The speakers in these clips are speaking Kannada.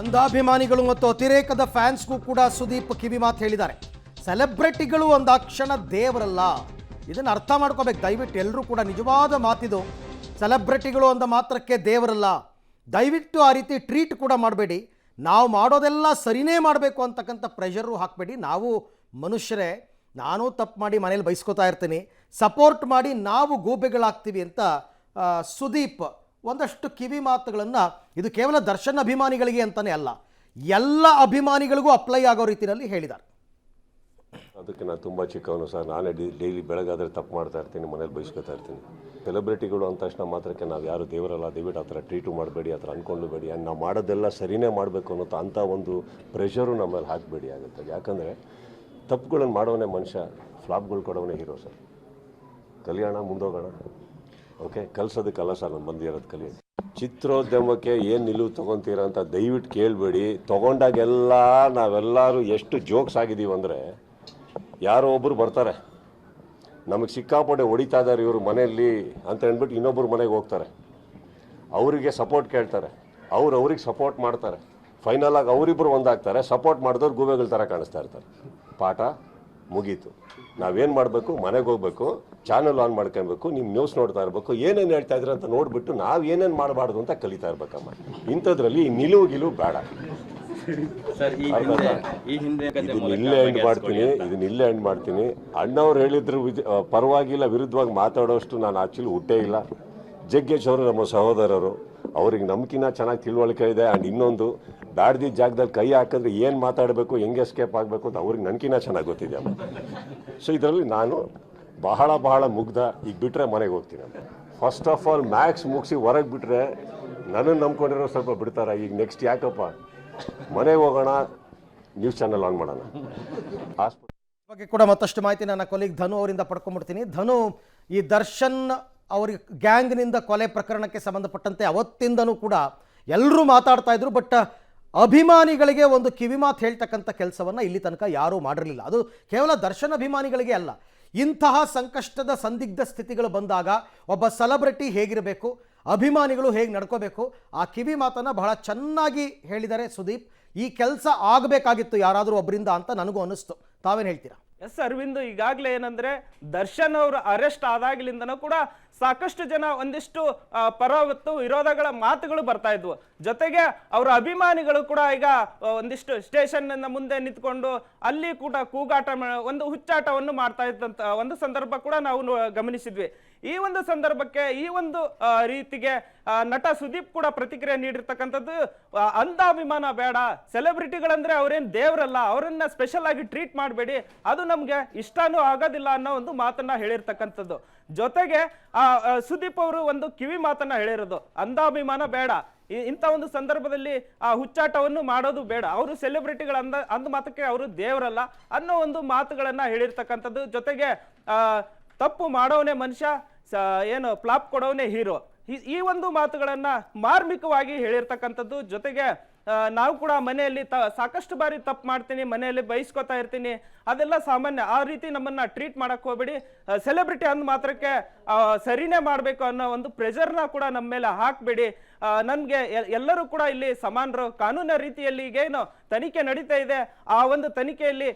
ಅಂಧಾಭಿಮಾನಿಗಳು ಮತ್ತು ಅತಿರೇಕದ ಫ್ಯಾನ್ಸ್ಗೂ ಕೂಡ ಸುದೀಪ್ ಕಿವಿ ಮಾತು ಹೇಳಿದ್ದಾರೆ. ಸೆಲೆಬ್ರಿಟಿಗಳು ಒಂದಾಕ್ಷಣ ದೇವರಲ್ಲ, ಇದನ್ನು ಅರ್ಥ ಮಾಡ್ಕೋಬೇಕು ದಯವಿಟ್ಟು ಎಲ್ಲರೂ ಕೂಡ. ನಿಜವಾದ ಮಾತಿದು. ಸೆಲೆಬ್ರಿಟಿಗಳು ಅಂದ ಮಾತ್ರಕ್ಕೆ ದೇವರಲ್ಲ. ದಯವಿಟ್ಟು ಆ ರೀತಿ ಟ್ರೀಟ್ ಕೂಡ ಮಾಡಬೇಡಿ. ನಾವು ಮಾಡೋದೆಲ್ಲ ಸರಿನೇ ಮಾಡಬೇಕು ಅಂತಕ್ಕಂಥ ಪ್ರೆಷರು ಹಾಕಬೇಡಿ. ನಾವು ಮನುಷ್ಯರೇ, ನಾನು ತಪ್ಪು ಮಾಡಿ ಮನೇಲಿ ಬೈಸ್ಕೋತಾ ಇರ್ತೀನಿ, ಸಪೋರ್ಟ್ ಮಾಡಿ ನಾವು ಗೂಬೆಗಳಾಗ್ತೀವಿ ಅಂತ ಸುದೀಪ್ ಒಂದಷ್ಟು ಕಿವಿ ಮಾತುಗಳನ್ನು, ಇದು ಕೇವಲ ದರ್ಶನ್ ಅಭಿಮಾನಿಗಳಿಗೆ ಅಂತಲೇ ಅಲ್ಲ, ಎಲ್ಲ ಅಭಿಮಾನಿಗಳಿಗೂ ಅಪ್ಲೈ ಆಗೋ ರೀತಿಯಲ್ಲಿ ಹೇಳಿದ್ದಾರೆ. ಅದಕ್ಕೆ ನಾನು ತುಂಬ ಚಿಕ್ಕವನು ಸರ್. ನಾನೇ ಡೈಲಿ ಬೆಳಗಾದರೆ ತಪ್ಪು ಮಾಡ್ತಾ ಇರ್ತೀನಿ, ಮನೇಲಿ ಬೈಸ್ಕೊತಾ ಇರ್ತೀನಿ. ಸೆಲೆಬ್ರಿಟಿಗಳು ಅಂದ ತಕ್ಷಣ ಮಾತ್ರಕ್ಕೆ ನಾವು ಯಾರು ದೇವರಲ್ಲ, ದಯವಿಟ್ಟು ಆ ಥರ ಟ್ರೀಟು ಮಾಡಬೇಡಿ, ಆ ಥರ ಅಂದ್ಕೊಂಡುಬೇಡಿ. ಆ್ಯಂಡ್ ನಾವು ಮಾಡೋದೆಲ್ಲ ಸರಿನೇ ಮಾಡಬೇಕು ಅನ್ನೋ ಅಂಥ ಒಂದು ಪ್ರೆಷರು ನಮ್ಮ ಮೇಲೆ ಹಾಕಬೇಡಿ ಆಗುತ್ತೆ. ಯಾಕಂದರೆ ತಪ್ಪುಗಳನ್ನು ಮಾಡೋವನೇ ಮನುಷ್ಯ, ಫ್ಲಾಪ್ಗಳು ಕೊಡೋವನೇ ಹೀರೋ ಸರ್. ಕಲಿಯೋಣ, ಮುಂದೋಗೋಣ. ಓಕೆ, ಕಲಿಸೋದಕ್ಕಲ್ಲ ಸರ್ ನಾನು ಬಂದಿರೋದು, ಕಲಿಯೋದು. ಚಿತ್ರೋದ್ಯಮಕ್ಕೆ ಏನು ನಿಲುವು ತೊಗೊತೀರ ಅಂತ ದಯವಿಟ್ಟು ಕೇಳಬೇಡಿ. ತೊಗೊಂಡಾಗೆಲ್ಲ ನಾವೆಲ್ಲರೂ ಎಷ್ಟು ಜೋಕ್ಸ್ ಆಗಿದ್ದೀವಿ ಅಂದರೆ, ಯಾರೋ ಒಬ್ಬರು ಬರ್ತಾರೆ, ನಮಗೆ ಸಿಕ್ಕಾಪಟ್ಟೆ ಹೊಡಿತಾ ಇದ್ದಾರೆ ಇವರು ಮನೆಯಲ್ಲಿ ಅಂತ ಅಂದ್ಬಿಟ್ಟು ಇನ್ನೊಬ್ಬರು ಮನೆಗೆ ಹೋಗ್ತಾರೆ, ಅವರಿಗೆ ಸಪೋರ್ಟ್ ಕೇಳ್ತಾರೆ, ಅವ್ರಿಗೆ ಸಪೋರ್ಟ್ ಮಾಡ್ತಾರೆ. ಫೈನಲ್ ಆಗಿ ಅವರಿಬ್ಬರು ಒಂದಾಗ್ತಾರೆ. ಸಪೋರ್ಟ್ ಮಾಡಿದವ್ರು ಗೂಬೆಗಳ ಥರ ಕಾಣಿಸ್ತಾ ಇರ್ತಾರೆ. ಪಾಠ ಮುಗೀತು. ನಾವೇನು ಮಾಡಬೇಕು, ಮನೆಗೆ ಹೋಗ್ಬೇಕು, ಚಾನಲ್ ಆನ್ ಮಾಡ್ಕೊಬೇಕು, ನಿಮ್ಮ ನ್ಯೂಸ್ ನೋಡ್ತಾ ಇರಬೇಕು, ಏನೇನು ಹೇಳ್ತಾ ಇದ್ರೆ ಅಂತ ನೋಡಿಬಿಟ್ಟು ನಾವು ಏನೇನು ಮಾಡಬಾರ್ದು ಅಂತ ಕಲಿತಾ ಇರ್ಬೇಕಮ್ಮ. ಇಂಥದ್ರಲ್ಲಿ ನಿಲುವು ಬೇಡ. ಇದನ್ನ ಇಲ್ಲೇ ಎಂಡ್ ಮಾಡ್ತೀನಿ. ಅಣ್ಣವ್ರು ಹೇಳಿದ್ರು ಪರವಾಗಿಲ್ಲ, ವಿರುದ್ಧವಾಗಿ ಮಾತಾಡೋಷ್ಟು ನಾನು ಆ್ಯಕ್ಚುಲಿ ಹುಟ್ಟೇ ಇಲ್ಲ. ಜಗ್ಗೇಶ್ ಅವರು ನಮ್ಮ ಸಹೋದರರು, ಅವ್ರಿಗೆ ನಮ್ಕಿನ್ನ ಚೆನ್ನಾಗಿ ತಿಳುವಳಿಕೆ ಇದೆ. ಆ್ಯಂಡ್ ಇನ್ನೊಂದು, ಬ್ಯಾಡ್ದಿ ಜಾಗದಲ್ಲಿ ಕೈ ಹಾಕಿದ್ರೆ ಏನು ಮಾತಾಡಬೇಕು, ಹೆಂಗೆ ಎಸ್ಕೇಪ್ ಆಗಬೇಕು ಅಂತ ಅವ್ರಿಗೆ ನನಗಿನ್ನ ಚೆನ್ನಾಗಿ ಗೊತ್ತಿದೆ ಅಮ್ಮ. ಸೊ ಇದರಲ್ಲಿ ನಾನು ಬಹಳ ಮುಗ್ಧ. ಈಗ ಬಿಟ್ಟರೆ ಮನೆಗೆ ಹೋಗ್ತೀನಿ ಅಮ್ಮ. ಫಸ್ಟ್ ಆಫ್ ಆಲ್ ಮ್ಯಾಕ್ಸ್ ಮುಗಿಸಿ ಹೊರಗೆ ಬಿಟ್ಟರೆ ನನ್ನನ್ನು ನಂಬ್ಕೊಂಡಿರೋ ಸ್ವಲ್ಪ ಬಿಡ್ತಾರೆ. ಈಗ ನೆಕ್ಸ್ಟ್ ಯಾಕಪ್ಪ, ಮನೆಗೆ ಹೋಗೋಣ, ನ್ಯೂಸ್ ಚಾನಲ್ ಆನ್ ಮಾಡೋಣ. ಬಗ್ಗೆ ಕೂಡ ಮತ್ತಷ್ಟು ಮಾಹಿತಿ ನನ್ನ ಕೊಲೀಗ್ ಧನು ಅವರಿಂದ ಪಡ್ಕೊಂಡ್ಬಿಡ್ತೀನಿ. ಧನು, ಈ ದರ್ಶನ್ ಅವ್ರಿಗೆ ಗ್ಯಾಂಗ್ನಿಂದ ಕೊಲೆ ಪ್ರಕರಣಕ್ಕೆ ಸಂಬಂಧಪಟ್ಟಂತೆ ಅವತ್ತಿಂದನೂ ಕೂಡ ಎಲ್ಲರೂ ಮಾತಾಡ್ತಾ ಇದ್ರು. ಬಟ್ ಅಭಿಮಾನಿಗಳಿಗೆ ಒಂದು ಕಿವಿಮಾತು ಹೇಳ್ತಕ್ಕಂಥ ಕೆಲಸವನ್ನು ಇಲ್ಲಿ ತನಕ ಯಾರೂ ಮಾಡಿರಲಿಲ್ಲ. ಅದು ಕೇವಲ ದರ್ಶನ್ ಅಭಿಮಾನಿಗಳಿಗೆ ಅಲ್ಲ, ಇಂತಹ ಸಂಕಷ್ಟದ ಸಂದಿಗ್ಧ ಸ್ಥಿತಿಗಳು ಬಂದಾಗ ಒಬ್ಬ ಸೆಲೆಬ್ರಿಟಿ ಹೇಗಿರಬೇಕು, ಅಭಿಮಾನಿಗಳು ಹೇಗೆ ನಡ್ಕೋಬೇಕು, ಆ ಕಿವಿ ಮಾತನ್ನು ಬಹಳ ಚೆನ್ನಾಗಿ ಹೇಳಿದ್ದಾರೆ ಸುದೀಪ್. ಈ ಕೆಲಸ ಆಗಬೇಕಾಗಿತ್ತು ಯಾರಾದರೂ ಒಬ್ಬರಿಂದ ಅಂತ ನನಗೂ ಅನ್ನಿಸ್ತು. ತಾವೇನು ಹೇಳ್ತೀರಾ? ಎಸ್ ಅರವಿಂದ್, ಈಗಾಗಲೇ ಏನಂದ್ರೆ ದರ್ಶನ್ ಅವರು ಅರೆಸ್ಟ್ ಆದಾಗಲಿಂದನೂ ಕೂಡ ಸಾಕಷ್ಟು ಜನ ಒಂದಿಷ್ಟು ಪರ ಮತ್ತು ವಿರೋಧಗಳ ಮಾತುಗಳು ಬರ್ತಾ ಇದ್ವು. ಜೊತೆಗೆ ಅವರ ಅಭಿಮಾನಿಗಳು ಕೂಡ ಈಗ ಒಂದಿಷ್ಟು ಸ್ಟೇಷನ್ ಮುಂದೆ ನಿಂತ್ಕೊಂಡು ಅಲ್ಲಿ ಕೂಡ ಕೂಗಾಟ, ಒಂದು ಹುಚ್ಚಾಟವನ್ನು ಮಾಡ್ತಾ ಇದ್ದಂತ ಒಂದು ಸಂದರ್ಭ ಕೂಡ ನಾವು ಗಮನಿಸಿದ್ವಿ. ಈ ಒಂದು ಸಂದರ್ಭಕ್ಕೆ, ಈ ಒಂದು ರೀತಿಗೆ ನಟ ಸುದೀಪ್ ಕೂಡ ಪ್ರತಿಕ್ರಿಯೆ ನೀಡಿರ್ತಕ್ಕಂಥದ್ದು, ಅಂಧಾಭಿಮಾನ ಬೇಡ, ಸೆಲೆಬ್ರಿಟಿಗಳಂದ್ರೆ ಅವ್ರೇನ್ ದೇವರಲ್ಲ, ಅವರನ್ನ ಸ್ಪೆಷಲ್ ಆಗಿ ಟ್ರೀಟ್ ಮಾಡಬೇಡಿ, ಅದು ನಮ್ಗೆ ಇಷ್ಟನೂ ಆಗೋದಿಲ್ಲ ಅನ್ನೋ ಒಂದು ಮಾತನ್ನ ಹೇಳಿರ್ತಕ್ಕಂಥದ್ದು. ಜೊತೆಗೆ ಸುದೀಪ್ ಅವರು ಒಂದು ಕಿವಿ ಮಾತನ್ನ ಹೇಳಿರೋದು, ಅಂಧಾಭಿಮಾನ ಬೇಡ, ಇಂಥ ಒಂದು ಸಂದರ್ಭದಲ್ಲಿ ಆ ಹುಚ್ಚಾಟವನ್ನು ಮಾಡೋದು ಬೇಡ, ಅವರು ಸೆಲೆಬ್ರಿಟಿಗಳ ಅಂದ ಮಾತಕ್ಕೆ ಅವರು ದೇವರಲ್ಲ ಅನ್ನೋ ಒಂದು ಮಾತುಗಳನ್ನ ಹೇಳಿರ್ತಕ್ಕಂಥದ್ದು. ಜೊತೆಗೆ ತಪ್ಪು ಮಾಡೋವನೇ ಮನುಷ್ಯ, ಏನು ಫ್ಲಾಪ್ ಕೊಡೋವನೇ ಹೀರೋ, ಈ ಒಂದು ಮಾತುಗಳನ್ನ ಮಾರ್ಮಿಕವಾಗಿ ಹೇಳಿರ್ತಕ್ಕಂಥದ್ದು. ಜೊತೆಗೆ ನಾವು ಕೂಡ ಮನೆಯಲ್ಲಿ ಸಾಕಷ್ಟು ಬಾರಿ ತಪ್ಪು ಮಾಡ್ತೀನಿ, ಮನೆಯಲ್ಲಿ ಬೈಸ್ಕೊತಾ ಇರ್ತೀನಿ, ಅದೆಲ್ಲ ಸಾಮಾನ್ಯ. ಆ ರೀತಿ ನಮ್ಮನ್ನ ಟ್ರೀಟ್ ಮಾಡಕ್ ಹೋಗ್ಬೇಡಿ. ಸೆಲೆಬ್ರಿಟಿ ಅಂದ ಮಾತ್ರಕ್ಕೆ ಸರಿನೇ ಮಾಡಬೇಕು ಅನ್ನೋ ಒಂದು ಪ್ರೆಷರ್ನ ಕೂಡ ನಮ್ಮ ಮೇಲೆ ಹಾಕಬೇಡಿ. ನನ್ಗೆ ಎಲ್ಲರೂ ಕೂಡ ಇಲ್ಲಿ ಸಮಾನರು, ಕಾನೂನಿನ ರೀತಿಯಲ್ಲಿ ಈಗೇನು ತನಿಖೆ ನಡೀತಾ ಇದೆ, ಆ ಒಂದು ತನಿಖೆಯಲ್ಲಿ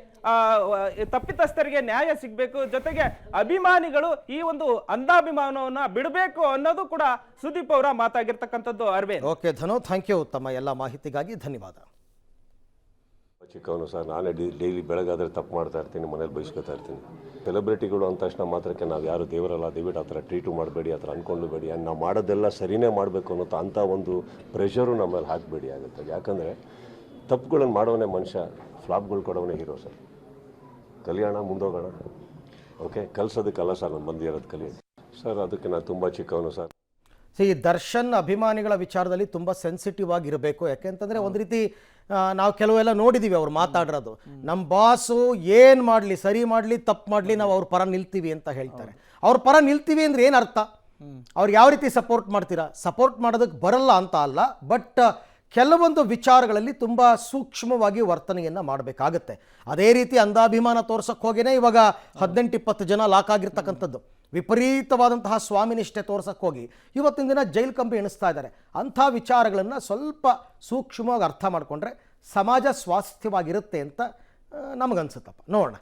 ತಪ್ಪಿತಸ್ಥರಿಗೆ ನ್ಯಾಯ ಸಿಗ್ಬೇಕು. ಜೊತೆಗೆ ಅಭಿಮಾನಿಗಳು ಈ ಒಂದು ಅಂಧಾಭಿಮಾನವನ್ನ ಬಿಡಬೇಕು ಅನ್ನೋದು ಕೂಡ ಸುದೀಪ್ ಅವರ ಮಾತಾಗಿರ್ತಕ್ಕಂಥದ್ದು. Aravind, okay Dhanu, thank you. ತಮ್ಮ ಎಲ್ಲ ಮಾಹಿತಿಗಾಗಿ ಧನ್ಯವಾದ. ಚಿಕ್ಕವನು ಸರ್. ನಾನೇ ಡೈಲಿ ಬೆಳಗಾದರೆ ತಪ್ಪು ಮಾಡ್ತಾ ಇರ್ತೀನಿ, ಮನೇಲಿ ಬೈಸ್ಕೊತಾ ಇರ್ತೀನಿ. ಸೆಲೆಬ್ರಿಟಿಗಳು ಅಂದ ತಕ್ಷಣ ಮಾತ್ರಕ್ಕೆ ನಾವು ಯಾರು ದೇವರಲ್ಲ, ದಯವಿಟ್ಟು ಆ ಥರ ಟ್ರೀಟು ಮಾಡಬೇಡಿ, ಆ ಥರ ಅಂದ್ಕೊಂಡುಬೇಡಿ. ಆ್ಯಂಡ್ ನಾವು ಮಾಡೋದೆಲ್ಲ ಸರಿನೇ ಮಾಡಬೇಕು ಅನ್ನೋ ಅಂಥ ಒಂದು ಪ್ರೆಷರು ನಮ್ಮ ಮೇಲೆ ಹಾಕಬೇಡಿ ಆಗುತ್ತೆ. ಯಾಕಂದರೆ ತಪ್ಪುಗಳನ್ನು ಮಾಡೋವನೇ ಮನುಷ್ಯ, ಫ್ಲಾಪ್ಗಳು ಕೊಡೋವನೇ ಹೀರೋ ಸರ್. ಕಲಿಯೋಣ, ಮುಂದೋಗೋಣ. ಓಕೆ, ಕಲಿಸೋದಕ್ಕಲ್ಲ ಸರ್ ನಾನು ಬಂದಿರೋದು, ಕಲಿಯೋದು ಸರ್. ಅದಕ್ಕೆ ನಾನು ತುಂಬ ಚಿಕ್ಕವನು ಸರ್. ಈ ದರ್ಶನ್ ಅಭಿಮಾನಿಗಳ ವಿಚಾರದಲ್ಲಿ ತುಂಬ ಸೆನ್ಸಿಟಿವ್ ಆಗಿರಬೇಕು. ಯಾಕೆಂತಂದರೆ ಒಂದು ರೀತಿ ನಾವು ಕೆಲವೆಲ್ಲ ನೋಡಿದ್ದೀವಿ ಅವ್ರು ಮಾತಾಡಿರೋದು, ನಮ್ಮ ಬಾಸು ಏನು ಮಾಡಲಿ, ಸರಿ ಮಾಡಲಿ ತಪ್ಪು ಮಾಡಲಿ, ನಾವು ಅವ್ರ ಪರ ನಿಲ್ತೀವಿ ಅಂತ ಹೇಳ್ತಾರೆ. ಅವ್ರ ಪರ ನಿಲ್ತೀವಿ ಅಂದರೆ ಏನು ಅರ್ಥ? ಅವ್ರು ಯಾವ ರೀತಿ ಸಪೋರ್ಟ್ ಮಾಡ್ತೀರಾ? ಸಪೋರ್ಟ್ ಮಾಡೋದಕ್ಕೆ ಬರಲ್ಲ ಅಂತ ಅಲ್ಲ, ಬಟ್ ಕೆಲವೊಂದು ವಿಚಾರಗಳಲ್ಲಿ ತುಂಬ ಸೂಕ್ಷ್ಮವಾಗಿ ವರ್ತನೆಯನ್ನು ಮಾಡಬೇಕಾಗತ್ತೆ. ಅದೇ ರೀತಿ ಅಂಧಾಭಿಮಾನ ತೋರ್ಸಕ್ಕೆ ಹೋಗಿನೇ ಇವಾಗ 18-20 ಜನ ಲಾಕ್ ಆಗಿರ್ತಕ್ಕಂಥದ್ದು. ವಿಪರೀತವಾದಂತಹ ಸ್ವಾಮಿನಿಷ್ಠೆ ತೋರ್ಸಕ್ಕೆ ಹೋಗಿ ಇವತ್ತಿನ ದಿನ ಜೈಲು ಕಂಬಿ ಎಣಿಸ್ತಾ ಇದ್ದಾರೆ. ಅಂಥ ವಿಚಾರಗಳನ್ನು ಸ್ವಲ್ಪ ಸೂಕ್ಷ್ಮವಾಗಿ ಅರ್ಥ ಮಾಡಿಕೊಂಡ್ರೆ ಸಮಾಜ ಸ್ವಾಸ್ಥ್ಯವಾಗಿರುತ್ತೆ ಅಂತ ನಮಗನ್ಸುತ್ತಪ್ಪ. ನೋಡೋಣ.